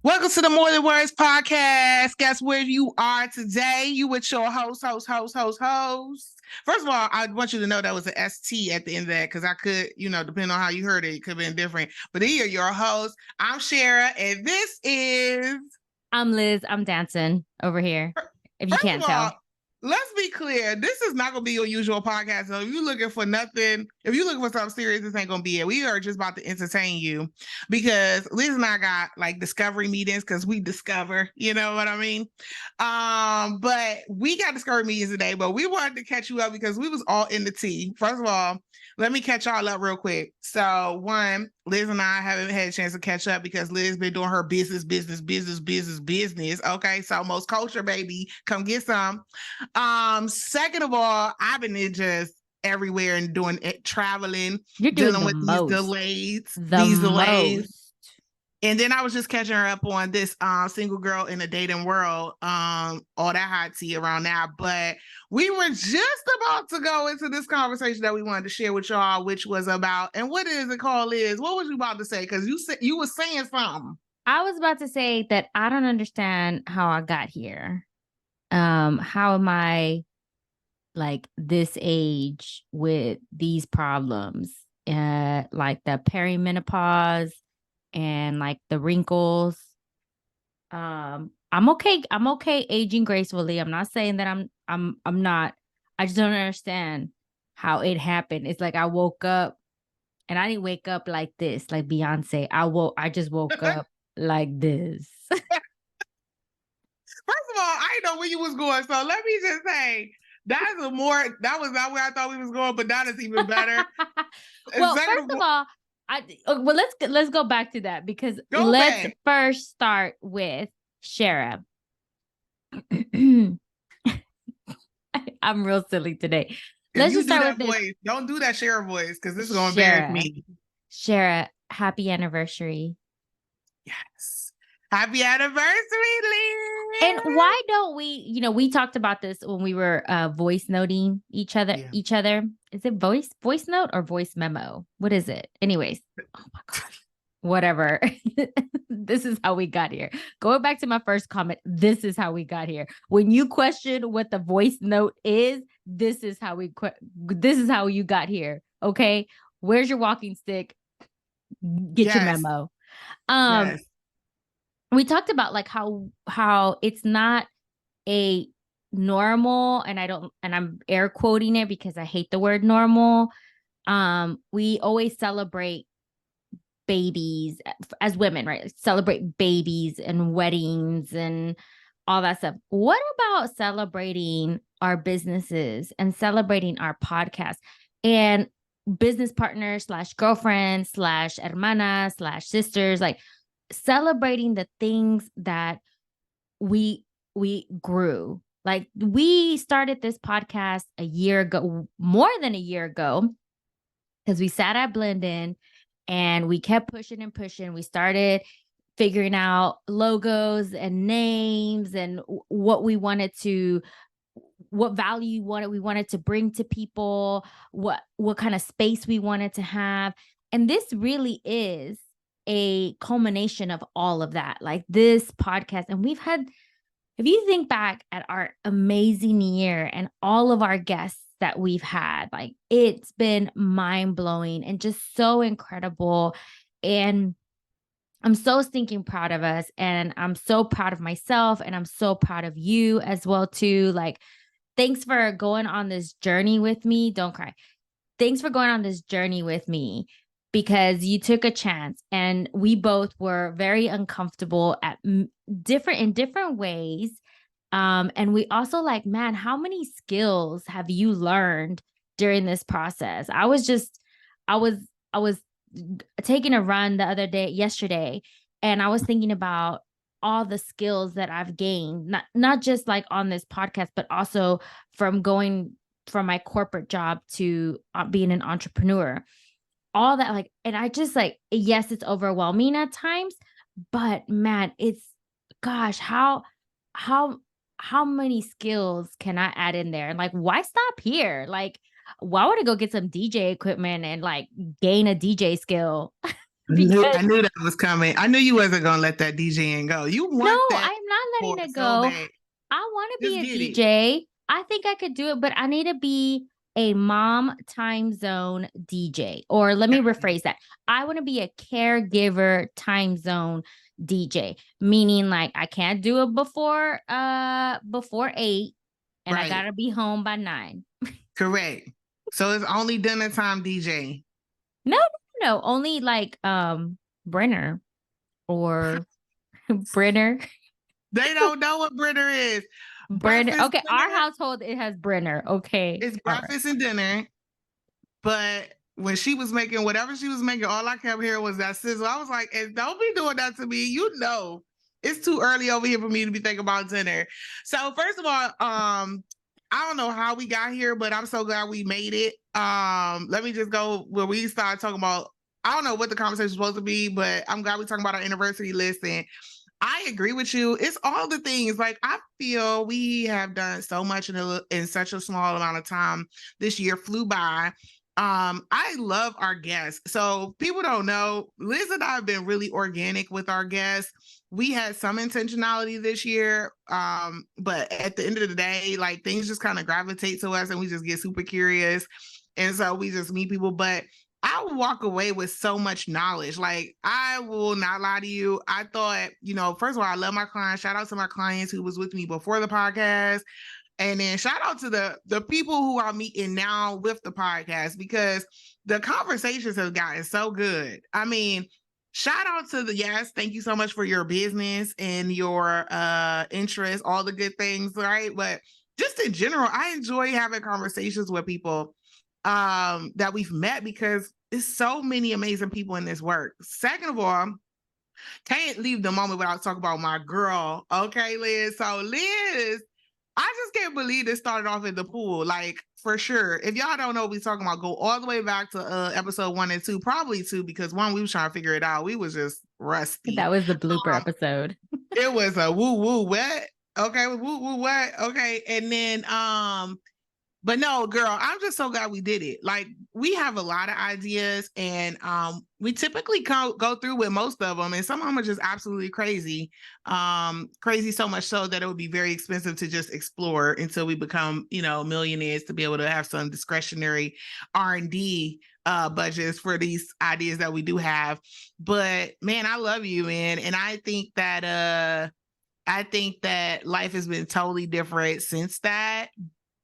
Welcome to the More Than Words podcast. Guess where you are today? You with your host. First of all, I want you to know that was an ST at the end of that because I could, depending on how you heard it, it could have been different. But here, your host. I'm Shara, and this is... I'm Liz. I'm dancing over here, if you can't tell. Let's be clear. This is not going to be your usual podcast. So if you're looking for nothing, if you're looking for something serious, this ain't going to be it. We are just about to entertain you because Liz and I got like discovery meetings because we discover, you know what I mean? But we got discovery meetings today, but we wanted to catch you up because we was all in the tea. First of all, let me catch y'all up real quick. So one, Liz and I haven't had a chance to catch up because Liz been doing her business. Okay, so most culture, baby, come get some. Second of all, I've been just everywhere and doing it, traveling, dealing with these delays. And then I was just catching her up on this single girl in the dating world, all that hot tea around now. But we were just about to go into this conversation that we wanted to share with y'all, which was about, and what is it called, Liz? What was you about to say? Because you said you were saying something. I was about to say that I don't understand how I got here. How am I like this age with these problems? Like the perimenopause and like the wrinkles. I'm okay aging gracefully. I'm not saying that I'm not. I just don't understand how it happened. It's like I woke up and I didn't wake up like this, like Beyonce. I just woke up like this. First of all, I didn't know where you was going. So let me just say that was not where I thought we was going, but that is even better. Well, first of all, let's go back to that because let's first start with Shara. I'm real silly today. Let's just start with voice. Don't do that Shara voice because this is going to embarrass me. Shara, happy anniversary. Yes. Happy anniversary, Liz. And why don't we talked about this when we were voice noting each other. Is it voice note or voice memo? What is it? Anyways, oh my gosh. Whatever. This is how we got here. Going back to my first comment, this is how we got here. When you question what the voice note is, this is how you got here. Okay? Where's your walking stick? Get your memo. Yes. We talked about like how it's not a normal, and I'm air quoting it because I hate the word normal. We always celebrate babies as women, right? Celebrate babies and weddings and all that stuff. What about celebrating our businesses and celebrating our podcast and business partners / girlfriends / hermanas / sisters, like celebrating the things that we grew. Like we started this podcast a year ago, more than a year ago, because we sat at Blendin and we kept pushing and pushing. We started figuring out logos and names and what value we wanted to bring to people, what kind of space we wanted to have. And this really is a culmination of all of that, like this podcast. And we've had, if you think back at our amazing year and all of our guests that we've had, like it's been mind-blowing and just so incredible. And I'm so stinking proud of us, and I'm so proud of myself, and I'm so proud of you as well too. Like, thanks for going on this journey with me. Don't cry. Thanks for going on this journey with me, because you took a chance, and we both were very uncomfortable at different ways. And we also like, man, how many skills have you learned during this process? I was taking a run yesterday, and I was thinking about all the skills that I've gained, not just like on this podcast, but also from going from my corporate job to being an entrepreneur. All that, like, and I just like, yes, it's overwhelming at times, but man, it's, gosh, how many skills can I add in there? And like, why stop here? Like, why would I go get some DJ equipment and like gain a DJ skill? I knew that was coming. I knew you wasn't gonna let that DJing go. You want that? I'm not letting it so go. bad. I want to be a DJ. I think I could do it, but I need to be a mom time zone DJ. Or let me rephrase that. I want to be a caregiver time zone DJ, meaning like I can't do it before 8 and I gotta be home by 9. Correct. So it's only dinner time DJ. No, only like Brenner or Brenner. They don't know what Brenner is. Brenner. Okay, our household, it has Brenner. Okay. It's breakfast and dinner. But when she was making whatever she was making, all I kept hearing was that sizzle. I was like, don't be doing that to me. You know, it's too early over here for me to be thinking about dinner. So first of all, I don't know how we got here, but I'm so glad we made it. Let me just go where we started talking about, I don't know what the conversation was supposed to be, but I'm glad we're talking about our anniversary list. And I agree with you. It's all the things. Like, I feel we have done so much in such a small amount of time. This year flew by. I love our guests. So people don't know, Liz and I have been really organic with our guests. We had some intentionality this year, but at the end of the day, like, things just kind of gravitate to us and we just get super curious. And so we just meet people. But I will walk away with so much knowledge. Like, I will not lie to you. I thought, first of all, I love my clients. Shout out to my clients who was with me before the podcast. And then shout out to the people who are meeting now with the podcast, because the conversations have gotten so good. I mean, shout out to thank you so much for your business and your interest, all the good things, right? But just in general, I enjoy having conversations with people that we've met, because there's so many amazing people in this work. Second of all, can't leave the moment without talking about my girl. Okay, Liz. So Liz, I just can't believe this started off in the pool. Like, for sure. If y'all don't know what we're talking about, go all the way back to episode 1 and 2, probably 2, because 1, we was trying to figure it out. We was just rusty. That was the blooper episode. It was a woo woo wet. Okay, woo woo wet. Okay, and then but no, girl, I'm just so glad we did it. Like, we have a lot of ideas, and we typically go through with most of them, and some of them are just absolutely crazy. Crazy so much so that it would be very expensive to just explore until we become, millionaires, to be able to have some discretionary R&D budgets for these ideas that we do have. But man, I love you, man. And I think that life has been totally different since that.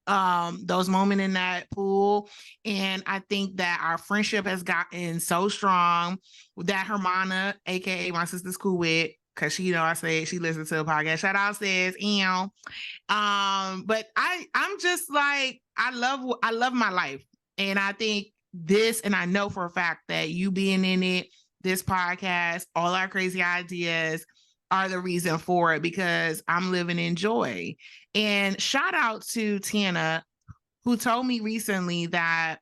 Those moments in that pool. And I think that our friendship has gotten so strong that Hermana, aka my sister's cool with, because I say she listens to the podcast. Shout out, says, but I'm just like, I love my life. And I think and I know for a fact that you being in it, this podcast, all our crazy ideas are the reason for it, because I'm living in joy. And shout out to Tana, who told me recently that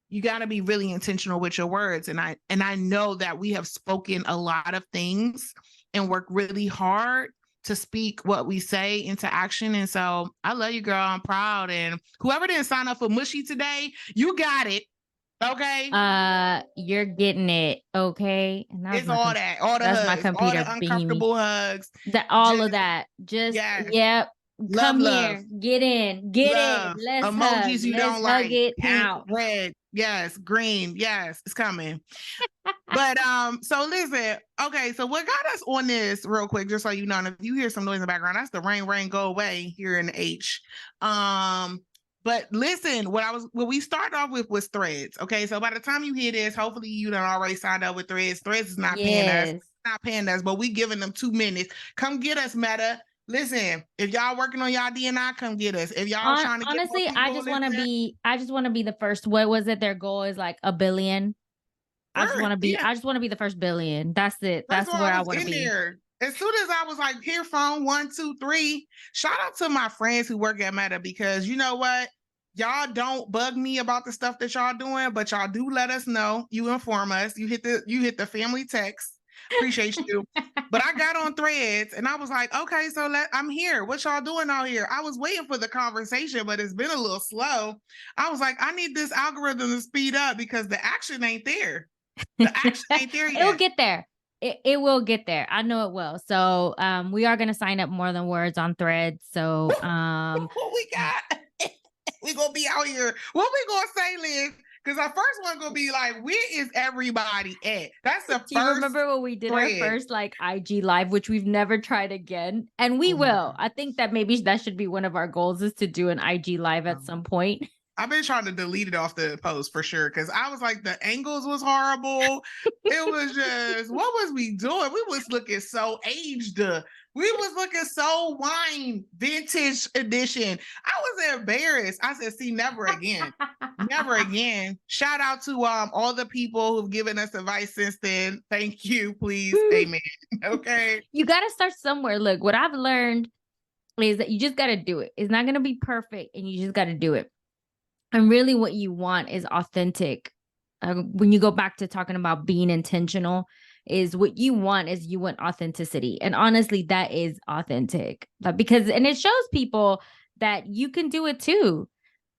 you got to be really intentional with your words. And I know that we have spoken a lot of things and worked really hard to speak what we say into action. And so I love you, girl. I'm proud. And whoever didn't sign up for Mushy today, you got it. Okay. You're getting it. Okay. And it's all that. All the hugs. My computer, all the uncomfortable hugs. All of that. Just, yep. Come here. Get in. Get in. Let's emojis hug. You Let's don't like. It out. Red. Yes. Green. Yes. It's coming. But so listen. Okay. So what got us on this real quick, just so you know, and if you hear some noise in the background, that's the rain, go away here in the H. But listen, what we started off with was Threads. Okay, so by the time you hear this, hopefully you done already signed up with Threads. Threads is not paying us, but we giving them 2 minutes. Come get us, Meta. Listen, if y'all working on y'all DNI, come get us. If y'all trying to honestly, I just want to be the first. What was it? Their goal is like 1 billion. I just want to be the first billion. That's it. That's where I want to be. As soon as I was like, here, phone 1, 2, 3. Shout out to my friends who work at Meta, because you know what? Y'all don't bug me about the stuff that y'all doing, but y'all do let us know. You inform us. You hit the family text. Appreciate you. But I got on Threads and I was like, okay, so I'm here. What y'all doing out here? I was waiting for the conversation, but it's been a little slow. I was like, I need this algorithm to speed up because the action ain't there. The action ain't there yet. It'll get there. It will get there. I know it will. So we are gonna sign up More Than Words on Threads. So what we got? We gonna be out here. What we gonna say, Liz? Because our first one gonna be like, where is everybody at? That's the first. Do you remember when we did our first like IG live, which we've never tried again? And we will. I think that maybe that should be one of our goals, is to do an IG live at some point. I've been trying to delete it off the post for sure, because I was like, the angles was horrible. It was just, what was we doing? We was looking so aged. We was looking so wine vintage edition. I was embarrassed. I said, see, never again. Never again. Shout out to all the people who've given us advice since then. Thank you, please. Amen. Okay. You got to start somewhere. Look, what I've learned is that you just got to do it. It's not going to be perfect, and you just got to do it. And really what you want is authentic. When you go back to talking about being intentional, is what you want authenticity. And honestly, that is authentic. And it shows people that you can do it too.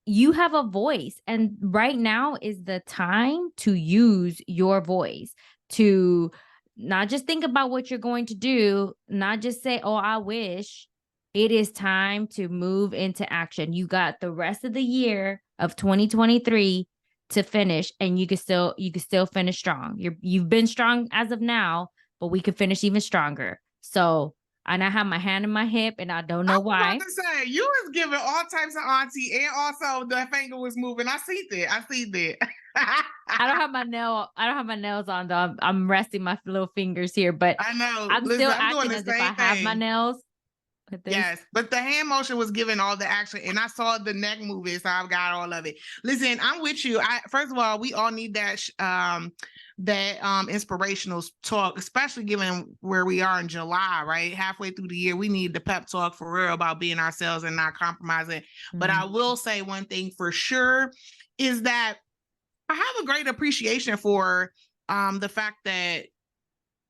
You have a voice, and right now is the time to use your voice, to not just think about what you're going to do, not just say, oh, I wish. It is time to move into action. You got the rest of the year of 2023 to finish, and you can still finish strong. You've been strong as of now, but we could finish even stronger. So, and I have my hand in my hip, and I don't know why. I was about to say, you was giving all types of auntie, and also the finger was moving. I see that. I don't have my nails on though. I'm resting my little fingers here, but I know. I'm still acting as if I have my nails. Yes, but the hand motion was giving all the action, and I saw the neck moving, so I've got all of it. Listen, I'm with you. First of all, we all need that inspirational talk, especially given where we are in July, right? Halfway through the year, we need the pep talk for real about being ourselves and not compromising. Mm-hmm. But I will say one thing for sure is that I have a great appreciation for the fact that,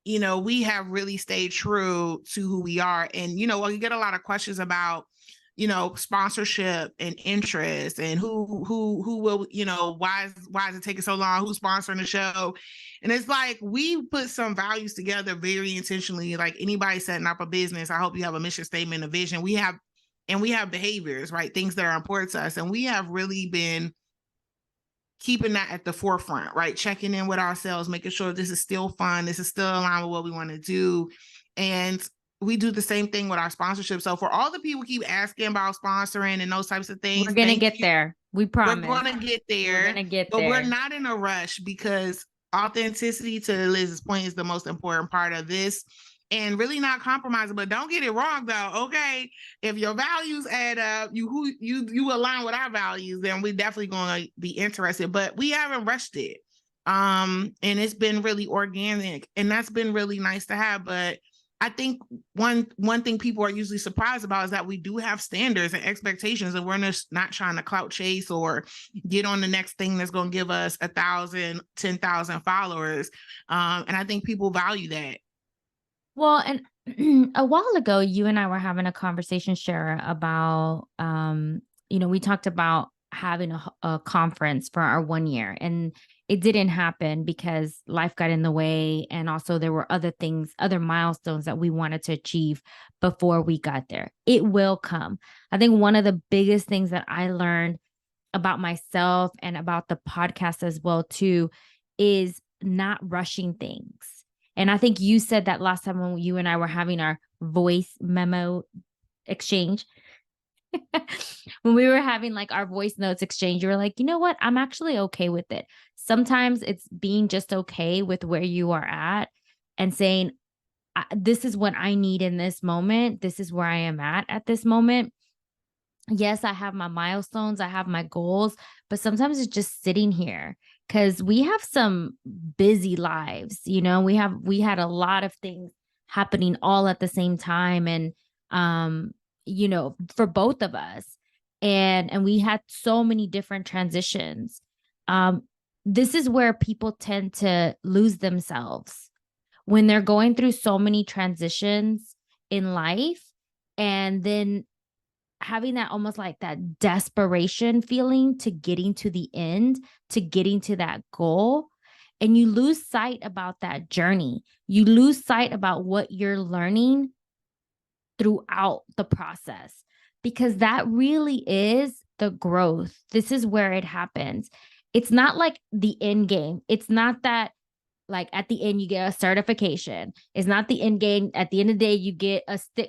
you know, we have really stayed true to who we are. And, you know, we get a lot of questions about, you know, sponsorship and interest, and who will, you know, why is it taking so long? Who's sponsoring the show? And it's like, we put some values together very intentionally. Like anybody setting up a business, I hope you have a mission statement, a vision. We have behaviors, right? Things that are important to us. And we have really been keeping that at the forefront, right? Checking in with ourselves, making sure this is still fun. This is still aligned with what we want to do. And we do the same thing with our sponsorship. So for all the people who keep asking about sponsoring and those types of things, we're going to get there. We promise. We're going to get there. But we're not in a rush, because authenticity, to Liz's point, is the most important part of this. And really not compromising. But don't get it wrong though. Okay, if your values add up, you align with our values, then we're definitely going to be interested. But we haven't rushed it. And it's been really organic, and that's been really nice to have. But I think one thing people are usually surprised about is that we do have standards and expectations, and we're just not trying to clout chase or get on the next thing that's going to give us 1,000, 10,000 followers. And I think people value that. Well, and a while ago, you and I were having a conversation, Shara, about, you know, we talked about having a conference for our 1 year, and it didn't happen because life got in the way. And also there were other things, other milestones that we wanted to achieve before we got there. It will come. I think one of the biggest things that I learned about myself and about the podcast as well, too, is not rushing things. And I think you said that last time when you and I were having our voice memo exchange. When we were having like our voice notes exchange, you were like, you know what? I'm actually okay with it. Sometimes it's being just okay with where you are at and saying, this is what I need in this moment. This is where I am at this moment. Yes, I have my milestones. I have my goals, but sometimes it's just sitting here. Because we have some busy lives, you know, we had a lot of things happening all at the same time. And, you know, for both of us, and we had so many different transitions. This is where people tend to lose themselves when they're going through so many transitions in life, and then having that almost like that desperation feeling to getting to the end, to getting to that goal. And you lose sight about that journey. You lose sight about what you're learning throughout the process, because that really is the growth. This is where it happens. It's not like the end game. It's not that like at the end you get a certification. It's not the end game. At the end of the day, you get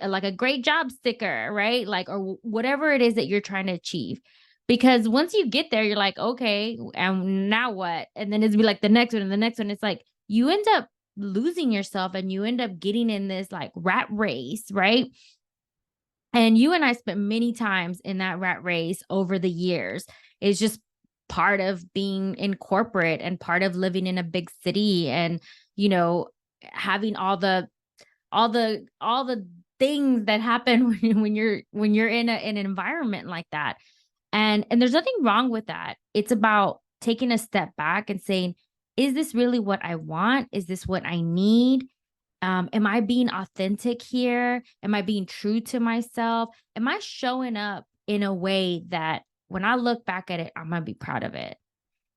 like a great job sticker, right? Like, or whatever it is that you're trying to achieve. Because once you get there, you're like, okay, and now what? And then it's be like the next one and the next one. It's like you end up losing yourself and you end up getting in this like rat race, right? And you and I spent many times in that rat race over the years. It's just part of being in corporate and part of living in a big city and, you know, having all the things that happen when you're in an environment like that. And there's nothing wrong with that. It's about taking a step back and saying, is this really what I want? Is this what I need? Am I being authentic here? Am I being true to myself? Am I showing up in a way that when I look back at it, I'm going to be proud of it?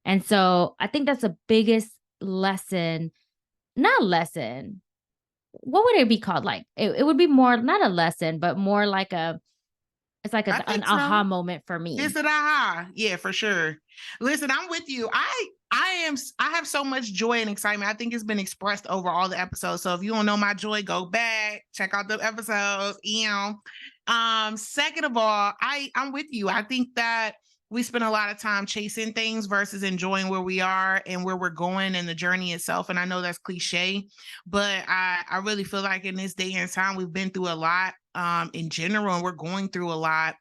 And so I think that's the biggest lesson, not lesson. What would it be called? Like it would be more, not a lesson, but more like it's like an aha moment for me. It's an aha. Yeah, for sure. Listen, I'm with you. I have so much joy and excitement. I think it's been expressed over all the episodes. So if you don't know my joy, go back, check out the episodes. Second of all, I'm with you. I think that we spend a lot of time chasing things versus enjoying where we are and where we're going and the journey itself. And I know that's cliche, but I really feel like in this day and time, we've been through a lot in general, and we're going through a lot.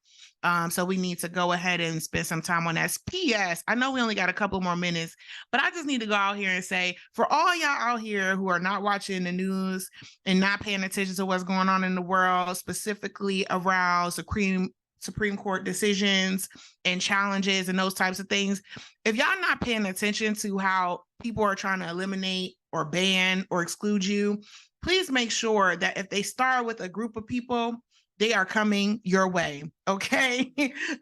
So we need to go ahead and spend some time on that. P.S. I know we only got a couple more minutes, but I just need to go out here and say, for all y'all out here who are not watching the news and not paying attention to what's going on in the world, specifically around Supreme Court decisions and challenges and those types of things, if y'all not paying attention to how people are trying to eliminate or ban or exclude you, please make sure that if they start with a group of people, they are coming your way, okay?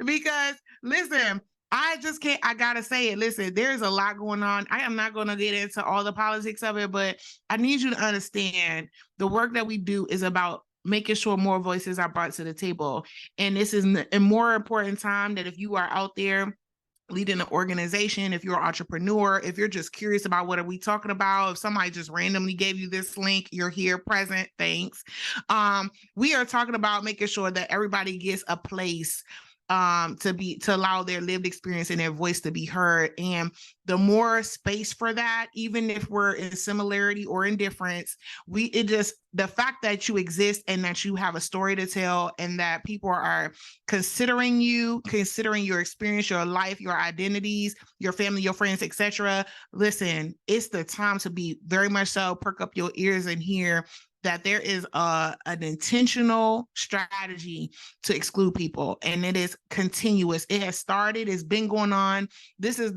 Because listen, I gotta say it. Listen, there's a lot going on. I am not gonna get into all the politics of it, but I need you to understand the work that we do is about making sure more voices are brought to the table. And this is a more important time that if you are out there leading an organization, if you're an entrepreneur, if you're just curious about what are we talking about, if somebody just randomly gave you this link, you're here present, thanks. We are talking about making sure that everybody gets a place to allow their lived experience and their voice to be heard. And the more space for that, even if we're in similarity or in difference, the fact that you exist and that you have a story to tell and that people are considering your experience, your life, your identities, your family, your friends, etc. Listen, it's the time to be very much so perk up your ears and hear that there is an intentional strategy to exclude people, and it is continuous. It has started. It's been going on. This is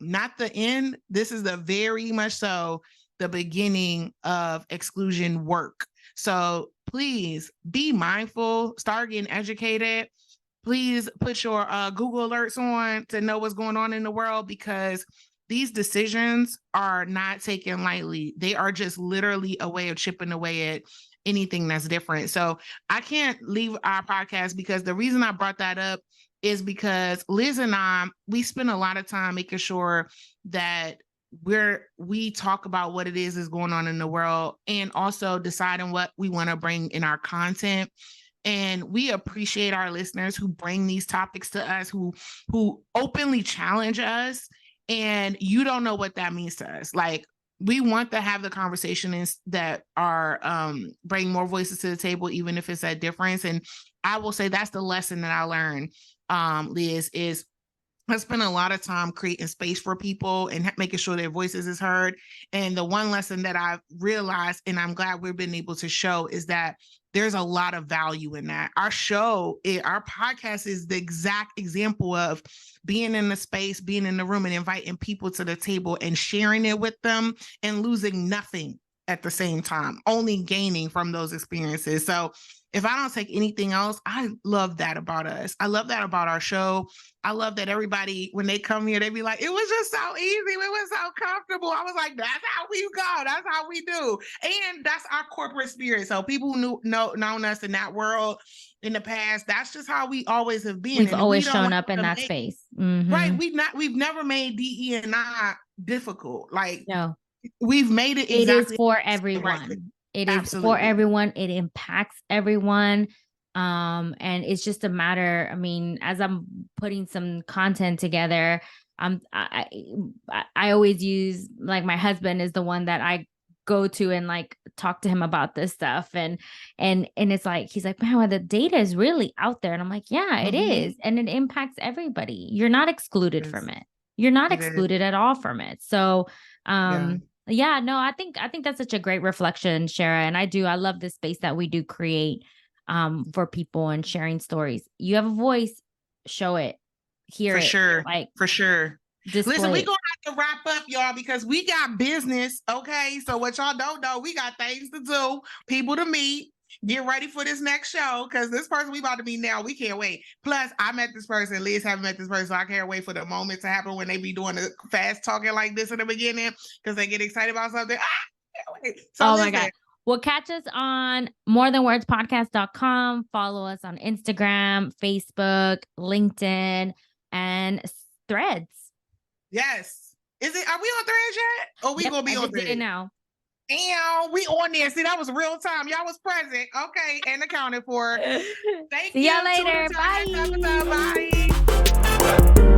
not the end. This is the very much so the beginning of exclusion work. So please be mindful. Start getting educated. Please put your Google alerts on to know what's going on in the world, because these decisions are not taken lightly. They are just literally a way of chipping away at anything that's different. So I can't leave our podcast, because the reason I brought that up is because Liz and I, we spend a lot of time making sure that we talk about what it is going on in the world, and also deciding what we want to bring in our content. And we appreciate our listeners who bring these topics to us, who openly challenge us. And you don't know what that means to us. Like, we want to have the conversations that are bring more voices to the table, even if it's a difference. And I will say that's the lesson that I learned, Liz, is I spend a lot of time creating space for people and making sure their voices is heard. And the one lesson that I've realized, and I'm glad we've been able to show, is that there's a lot of value in that. Our podcast is the exact example of being in the space, being in the room, and inviting people to the table and sharing it with them and losing nothing at the same time, only gaining from those experiences. So if I don't take anything else, I love that about us. I love that about our show. I love that everybody, when they come here, they be like, it was just so easy. It was so comfortable. I was like, that's how we go. That's how we do. And that's our corporate spirit. So people who known us in that world in the past, that's just how we always have been. We've always shown up in that space. Mm-hmm. Right. We've never made DE&I difficult. Like, no, we've made it. It is for everyone. Right. It is for everyone. It impacts everyone. And it's just a matter, I mean, as I'm putting some content together, I always use, like, my husband is the one that I go to and like talk to him about this stuff. And it's like, he's like, man, well, the data is really out there. And I'm like, yeah, it is. And it impacts everybody. You're not excluded from it. You're not excluded at all from it. So, yeah, no, I think that's such a great reflection, Shara. And I love this space that we do create for people and sharing stories. You have a voice, show it, hear it. Sure. Like, for sure. Listen, we're going to have to wrap up, y'all, because we got business. Okay. So what y'all don't know, we got things to do, people to meet. Get ready for this next show, because this person we about to meet now, we can't wait. Plus, I met this person, Liz haven't met this person, so I can't wait for the moment to happen when they be doing the fast talking like this in the beginning, because they get excited about something. Can't wait. So my God. Well, catch us on morethanwordspodcast.com. Follow us on Instagram, Facebook, LinkedIn, and Threads. Yes. Are we on Threads yet? Or we gonna be on Threads now? And we on there. See, that was real time. Y'all was present. Okay. And accounted for. Thank you. See y'all later. Bye. Bye.